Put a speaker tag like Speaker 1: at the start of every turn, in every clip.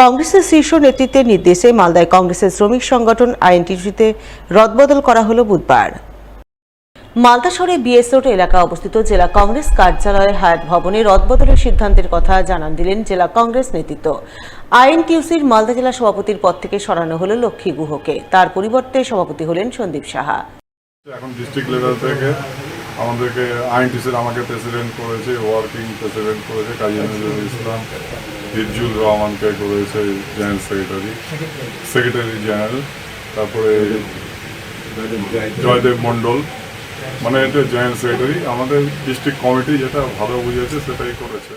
Speaker 1: কংগ্রেসের শীর্ষ নেতৃত্বের নির্দেশে মালদায় কংগ্রেসের শ্রমিক সংগঠন আইএনটিইউসিতে রদবদল করা হলো বুধবার। মালদা শহরে বিএস রোড এলাকা অবস্থিত জেলা কংগ্রেস কার্যালয়ের হায়াত ভবনে রদবদলের সিদ্ধান্তের কথা জানান দিলেন জেলা কংগ্রেস নেতৃত্ব। আইএনটিইউসির মালদা জেলা সভাপতির পদ থেকে সরানো হলো লক্ষ্মী গুহকে, তার পরিবর্তে সভাপতি হলেন সন্দীপ সাহা।
Speaker 2: এখন ডিস্ট্রিক্ট লেভেল থেকে আমাদেরকে আইএনটিইউসির আমাকে প্রেসিডেন্ট করেছে, ওয়ার্কিং প্রেসিডেন্ট করেছে কাজী নজরুল ইসলাম, হিজুল রহমানকে করেছে জেনারেল সেক্রেটারি জেনারেল, তারপরে জয়দেব মণ্ডল, মানে এটা জয়েন্ট সেক্রেটারি। আমাদের ডিস্ট্রিক্ট কমিটি যেটা ভালো বুঝেছে সেটাই করেছে।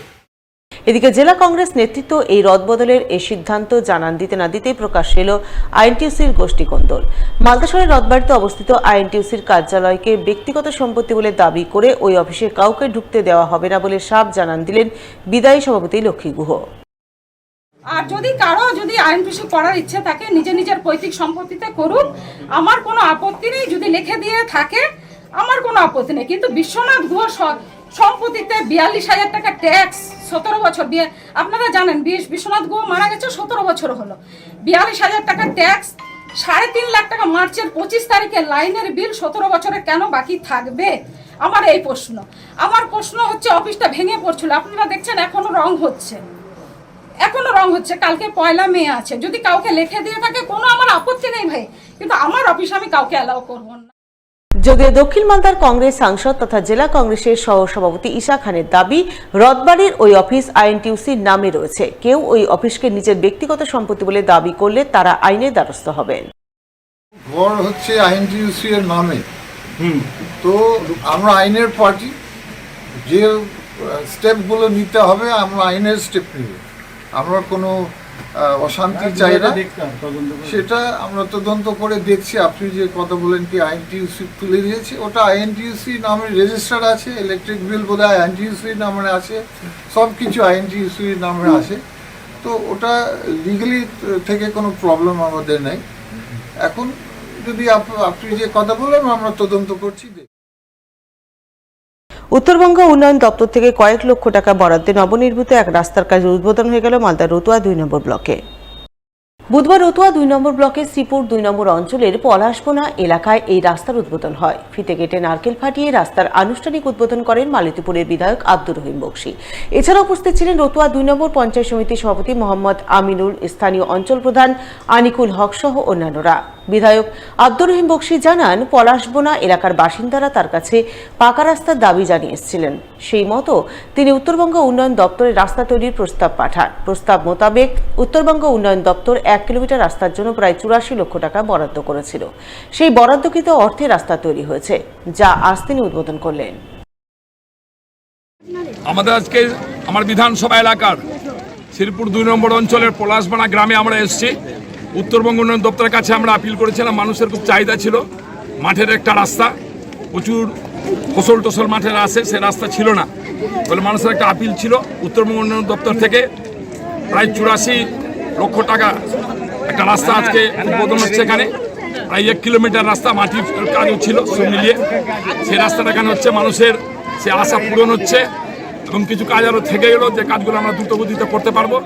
Speaker 1: এদিকে জেলা কংগ্রেস নেতৃত্ব এই রদবদলের এই সিদ্ধান্ত জানান দিতে না দিতেই প্রকাশ এলো আইএনটিইউসির গোষ্ঠী কোন্দল। মালদা শহরের রথবাড়িতে অবস্থিত আইএনটিইউসির কার্যালয়কে ব্যক্তিগত সম্পত্তি বলে দাবি করে ওই অফিসে কাউকে ঢুকতে দেওয়া হবে না বলে সাফ জানান দিলেন বিদায়ী সভাপতি লক্ষ্মী গুহ।
Speaker 3: আর কারো আইএনটিইউসি করার ইচ্ছে থাকে নিজের পৈতৃক সম্পত্তিতে করুক, আমার কোনো আপত্তি নেই। যদি লিখে দিয়ে থাকে আমার কোনো আপত্তি নেই, কিন্তু বিশ্বনাথ গুহ সম্পত্তিতে 42,000 টাকা ট্যাক্স, 17 বছর আপনারা জানেন বিশ্বনাথ গুহ মারা গেছে 17 বছর হলো। 42,000 টাকা ট্যাক্স, 3.5 লাখ টাকা মার্চের 25 তারিখে লাইনের বিল 17 বছরে কেন বাকি থাকবে? আমার এই প্রশ্ন। আমার প্রশ্ন হচ্ছে অফিসটা ভেঙে পড়ছিল, আপনারা দেখছেন এখনো রং হচ্ছে, কালকে 1 মে আছে। যদি কাউকে লিখে দিয়ে থাকে কোনো আমার আপত্তি নেই ভাই, কিন্তু আমার অফিসে আমি কাউকে অ্যালাউ করব না।
Speaker 1: যদিও দক্ষিণ মালদার কংগ্রেস সাংসদ তথা জেলা কংগ্রেসের সহ সভাপতি ঈশা খানের দাবি, রথবাড়ির ওই অফিস আইএনটিইউসির নামে রয়েছে। কেউ ওই অফিসকে নিজের ব্যক্তিগত সম্পত্তি বলে দাবি করলে তারা আইনের দ্বারস্থ হবেন।
Speaker 4: ঘর হচ্ছে আইএনটিইউসি এর নামে, তো আমরা আইনের পার্টি, যে স্টেপগুলো নিতে হবে আমরা আইনের স্টেপ নিব। আমরা কোনো অশান্তি চাই না, সেটা আমরা তদন্ত করে দেখছি। আপনি যে কথা বলেন কি আইএনটিইউসি তুলে দিয়েছে, ওটা আইএনটিইউসি নামে রেজিস্টার্ড আছে, ইলেকট্রিক বিল বোধ হয় আইএনটিইউসির নামে আছে, সব কিছু আইএনটিইউসির নামে আছে। তো ওটা লিগালি থেকে কোনো প্রবলেম আমাদের নেই। এখন যদি আপনি যে কথা বলেন আমরা তদন্ত করছি।
Speaker 1: উত্তরবঙ্গ উন্নয়ন দপ্তর থেকে কয়েক লক্ষ টাকা বরাদ্দে নবনির্মিত এক রাস্তার কাজ উদ্বোধন হয়ে গেল মালদার রতুয়া 2 নম্বর ব্লকে। বুধবার রতুয়া 2 নম্বর ব্লকের শ্রীপুর 2 নম্বর অঞ্চলের পলাশবোনা এলাকায় এই রাস্তার উদ্বোধন হয়। ফিতে কেটে নারকেল ফাটিয়ে রাস্তার আনুষ্ঠানিক উদ্বোধন করেন মালতীপুরের বিধায়ক আব্দুর রহিম বক্সী। এছাড়া উপস্থিত ছিলেন রতুয়া 2 নম্বর পঞ্চায়েত সমিতির সভাপতি মোহাম্মদ আমিনুল, স্থানীয় অঞ্চল প্রধান আনিকুল হক সহ অন্যান্যরা। বিধায়ক আব্দুর রহিম বক্সী জানান, পলাশবোনা এলাকার বাসিন্দারা তার কাছে পাকা রাস্তার দাবি জানিয়ে এসেছিলেন। সেই মতো তিনি উত্তরবঙ্গ উন্নয়ন দপ্তরের রাস্তা তৈরির প্রস্তাব পাঠান। প্রস্তাব মোতাবেক উত্তরবঙ্গ উন্নয়ন দপ্তর 1 কিলোমিটার রাস্তার জন্য প্রায় 84 লক্ষ টাকা বরাদ্দ করেছিল। সেই বরাদ্দকৃত অর্থে রাস্তা তৈরি হয়েছে, যা আজ তিনি উদ্বোধন করলেন।
Speaker 5: আমাদের আজকে আমার বিধানসভা এলাকার শ্রীপুর 2 নম্বর অঞ্চলের পলাশবোনা গ্রামে আমরা এসেছি। উত্তরবঙ্গ উন্নয়ন দপ্তরের কাছে আমরা আপিল করেছিলাম, মানুষের খুব চাহিদা ছিল মাঠের একটা রাস্তা, প্রচুর ফসল টসল মাঠের আসে, সে রাস্তা ছিল না বলে মানুষের একটা আপিল ছিল। উত্তরবঙ্গ উন্নয়ন দপ্তর থেকে প্রায় 84 লক্ষ টাকা একটা রাস্তা আজকে উদ্বোধন হচ্ছে। এখানে প্রায় 1 কিলোমিটার রাস্তা, মাটির কাজও ছিল সব মিলিয়ে। সেই রাস্তাটা এখানে হচ্ছে, মানুষের সে আশা পূরণ হচ্ছে এবং কিছু কাজ আরও থেকে গেল, যে কাজগুলো আমরা দ্রুত গতিতে করতে পারবো।